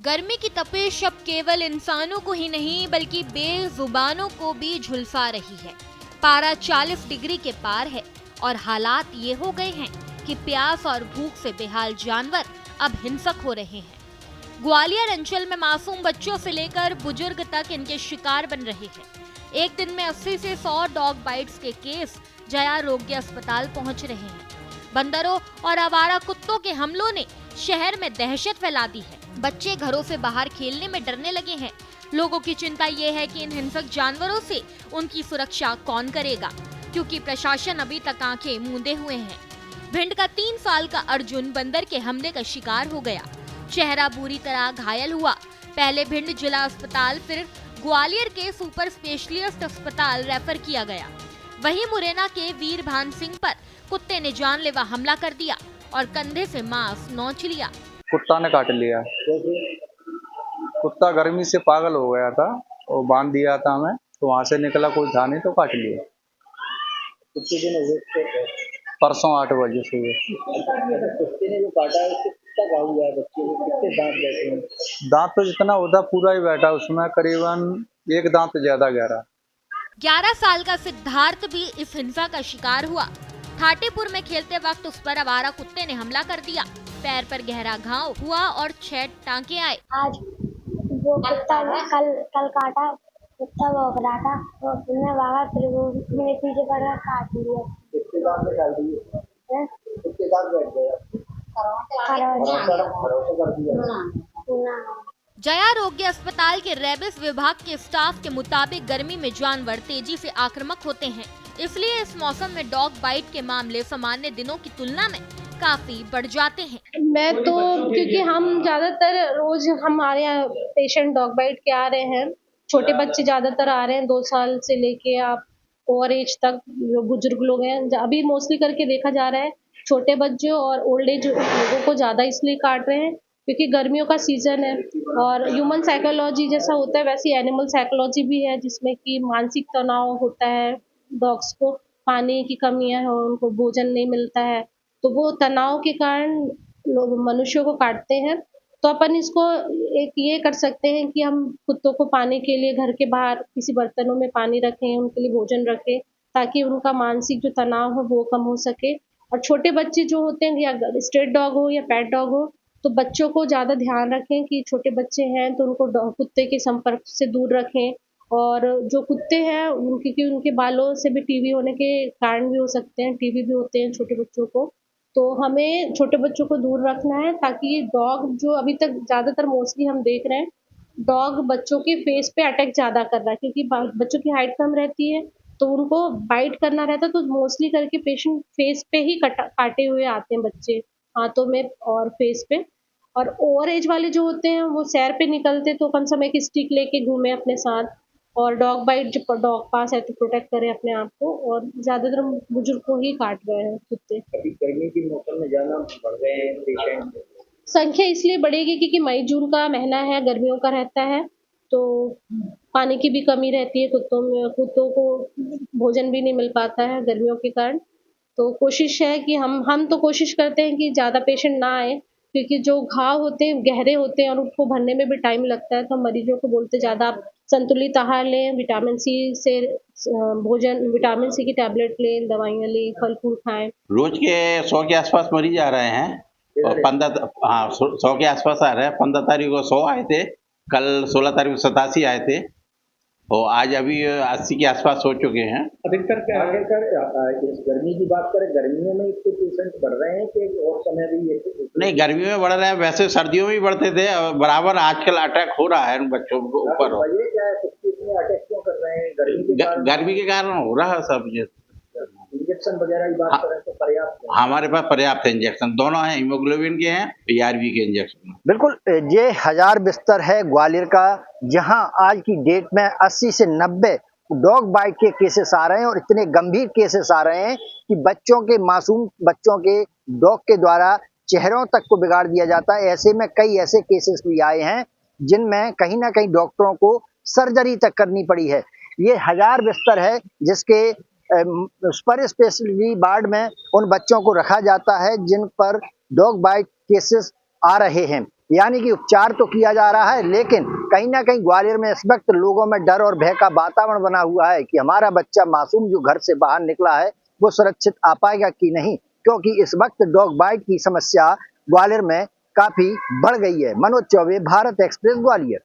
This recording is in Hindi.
गर्मी की तपिश अब केवल इंसानों को ही नहीं बल्कि बेजुबानों को भी झुलसा रही है। पारा 40 डिग्री के पार है और हालात ये हो गए हैं कि प्यास और भूख से बेहाल जानवर अब हिंसक हो रहे हैं। ग्वालियर अंचल में मासूम बच्चों से लेकर बुजुर्ग तक इनके शिकार बन रहे हैं। एक दिन में 80 से 100 डॉग बाइट्स के केस जया रोग्य अस्पताल पहुंच रहे हैं। बंदरों और आवारा कुत्तों के हमलों ने शहर में दहशत फैला दी है। बच्चे घरों से बाहर खेलने में डरने लगे हैं। लोगों की चिंता ये है कि इन हिंसक जानवरों से उनकी सुरक्षा कौन करेगा, क्योंकि प्रशासन अभी तक आंखें मूंदे हुए हैं। भिंड का 3 साल का अर्जुन बंदर के हमले का शिकार हो गया। चेहरा बुरी तरह घायल हुआ। पहले भिंड जिला अस्पताल, फिर ग्वालियर के सुपर स्पेशलिस्ट अस्पताल रेफर किया गया। वहीं मुरैना के वीरभान सिंह पर कुत्ते ने जानलेवा हमला कर दिया और कंधे से मांस नोच लिया। कुत्ता ने काट लिया। कुत्ता गर्मी से पागल हो गया था और बांध दिया था हमें, तो वहां से निकला, कोई था नहीं तो काट लिया। कितने दिन हो गए? परसों 8 बजे सुबह। कुत्ते ने जो काटा है उसको कितना घाव हुआ है? बच्चे को कितने दांत बैठे हैं? दांत तो जितना होता पूरा ही बैठा, उसमें करीबन 1 दांत ज्यादा गहरा। 11 साल का सिद्धार्थ भी इस हिंसा का शिकार हुआ। ठाटेपुर में खेलते वक्त उस पर आवारा कुत्ते ने हमला कर दिया। पैर पर गहरा घाव हुआ और 6 टांके आए। आज वो कुत्ता ने कल काटा। कुत्ता भौंक रहा था तो मैं भागा, फिर वो मेरे पीछे पड़ गया, काट लिया। कितने दांत निकाल दिए? कितने दांत बैठ गए? भरोसा कर दिया। जया रोग्य अस्पताल के रेबिस विभाग के स्टाफ के मुताबिक गर्मी में जानवर तेजी से आक्रामक होते हैं, इसलिए इस मौसम में डॉग बाइट के मामले सामान्य दिनों की तुलना में काफी बढ़ जाते हैं। मैं तो क्योंकि हम ज्यादातर रोज हमारे यहाँ पेशेंट डॉग बाइट के आ रहे हैं। छोटे बच्चे ज्यादातर आ रहे हैं, 2 साल से लेके आप ओवर एज तक जो बुजुर्ग लोग हैं। अभी मोस्टली करके देखा जा रहा है छोटे बच्चे और ओल्ड एज लोगों को ज्यादा इसलिए काट रहे हैं क्योंकि गर्मियों का सीजन है। और ह्यूमन साइकोलॉजी जैसा होता है वैसी एनिमल साइकोलॉजी भी है, जिसमें कि मानसिक तनाव होता है। डॉग्स को पानी की कमियां है, उनको भोजन नहीं मिलता है, तो वो तनाव के कारण लोग मनुष्यों को काटते हैं। तो अपन इसको एक ये कर सकते हैं कि हम कुत्तों को पानी के लिए घर के बाहर किसी बर्तनों में पानी रखें, उनके लिए भोजन रखें, ताकि उनका मानसिक जो तनाव है वो कम हो सके। और छोटे बच्चे जो होते हैं, या स्ट्रीट डॉग हो या पेट डॉग हो, तो बच्चों को ज़्यादा ध्यान रखें कि छोटे बच्चे हैं तो उनको कुत्ते के संपर्क से दूर रखें। और जो कुत्ते हैं उनके बालों से भी टीबी होने के कारण भी हो सकते हैं, टीबी भी होते हैं छोटे बच्चों को। तो हमें छोटे बच्चों को दूर रखना है, ताकि डॉग जो अभी तक ज़्यादातर मोस्टली हम देख रहे हैं, डॉग बच्चों के फेस पे अटैक ज़्यादा कर रहा है, क्योंकि बच्चों की हाइट कम रहती है तो उनको बाइट करना रहता है। तो मोस्टली करके पेशेंट फेस पे ही काटे हुए आते हैं बच्चे, हाथों में और फेस पे। और ओवर एज वाले जो होते हैं वो सैर पे निकलते तो कम से कम एक स्टिक लेके घूमे अपने साथ। और डॉग बाइट जब डॉग पास है तो प्रोटेक्ट करें अपने आप को। और ज्यादातर बुजुर्ग को ही काट रहे हैं कुत्ते। अभी गर्मी के मौसम में ज्यादा बढ़ गए हैं पेशेंट। संख्या इसलिए बढ़ेगी क्योंकि मई जून का महीना है, गर्मियों का रहता है, तो पानी की भी कमी रहती है कुत्तों को भोजन भी नहीं मिल पाता है गर्मियों के कारण। तो कोशिश है कि हम तो कोशिश करते हैं कि ज़्यादा पेशेंट ना आए, क्योंकि जो घाव होते हैं गहरे होते हैं और उनको भरने में भी टाइम लगता है। तो मरीजों को बोलते ज़्यादा आप संतुलित आहार लें, विटामिन सी से भोजन, विटामिन सी की टैबलेट लें, दवाइयाँ लें, फल फूल खाएं। रोज के 100 के आसपास मरीज आ रहे हैं और 100 के आसपास आ रहे हैं। 15 तारीख को 100 आए थे, कल 16 तारीख को 87 आए थे और आज अभी 80 के आसपास हो चुके हैं। अधिकतर इस गर्मी की बात करें, गर्मियों में इसके पेशेंट बढ़ रहे हैं कि और समय भी नहीं, गर्मियों में बढ़ रहे हैं, वैसे सर्दियों में भी बढ़ते थे और बराबर आजकल अटैक हो रहा है उन बच्चों के ऊपर। वजह क्या है, इतने अटैक क्यों कर रहे हैं? गर्मी के कारण हो रहा है सब। इंजेक्शन वगैरह की बात करें तो पर्याप्त है? हमारे पास पर्याप्त है इंजेक्शन, दोनों हैं, हीमोग्लोबिन के हैं, ARV के इंजेक्शन। बिल्कुल, ये 1000 बिस्तर है ग्वालियर का, जहां आज की डेट में 80 से 90 डॉग बाइट के केसेस आ रहे हैं और इतने गंभीर केसेस आ रहे हैं कि मासूम बच्चों के डॉग के द्वारा चेहरों तक को बिगाड़ दिया जाता है। ऐसे में कई ऐसे केसेस भी आए हैं जिनमें कहीं ना कहीं डॉक्टरों को सर्जरी तक करनी पड़ी है। ये 1000 बिस्तर है जिसके सुपर स्पेशलिटी वार्ड में उन बच्चों को रखा जाता है जिन पर डॉग बाइट केसेस आ रहे हैं। यानी कि उपचार तो किया जा रहा है, लेकिन कहीं ना कहीं ग्वालियर में इस वक्त लोगों में डर और भय का वातावरण बना हुआ है कि हमारा बच्चा मासूम जो घर से बाहर निकला है वो सुरक्षित आ पाएगा कि नहीं, क्योंकि इस वक्त डॉग बाइट की समस्या ग्वालियर में काफी बढ़ गई है। मनोज चौबे, भारत एक्सप्रेस, ग्वालियर।